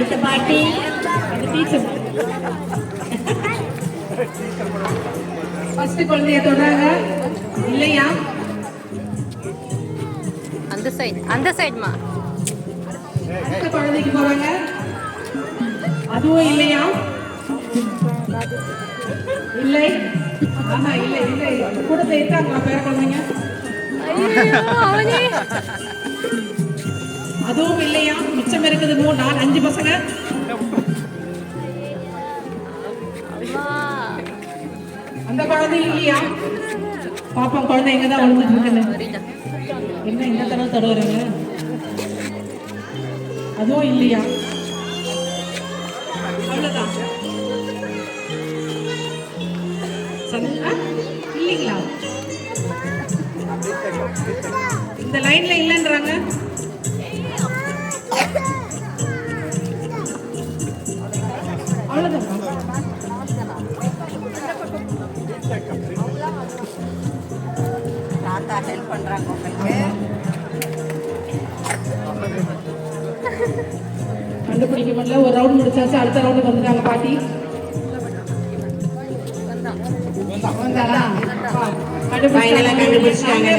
அடுத்த பாட்டி teacher first குழந்தைய தொடுறாங்க இல்லையா? அந்த சைடுமா. அடுத்த குழந்தைக்கு போறாங்க அதுவும் இல்லையா? இல்லை. ஆமா இல்லை இல்லை கூடத்துல இருக்காங்களா பேர குழந்தைங்க? அதுவும் இல்லையா? மிச்சம் இருக்குது 3 4 5 பசங்க. அந்த குழந்தை இல்லையா? பாப்பா குழந்தை எங்கதான் ஒழுங்குட்டு இருக்குன்னு என்ன இந்த தடவை தடவுறீங்க? அதுவும் இல்லையா? அவ்வளவுதான் இல்லைங்களா? இந்த லைன்ல இல்லைன்றாங்க. அவ்வளவுதான் தாத்தா ஹெல்ப் பண்றாங்க உங்களுக்கு. கண்டுபிடிக்க முடியல. ஒரு ரவுண்ட் முடிச்சாச்சு. அடுத்த ரவுண்டுக்கு வந்துட்டாங்க பாட்டி. வந்தாரா? கண்டுபிடிச்சாங்க.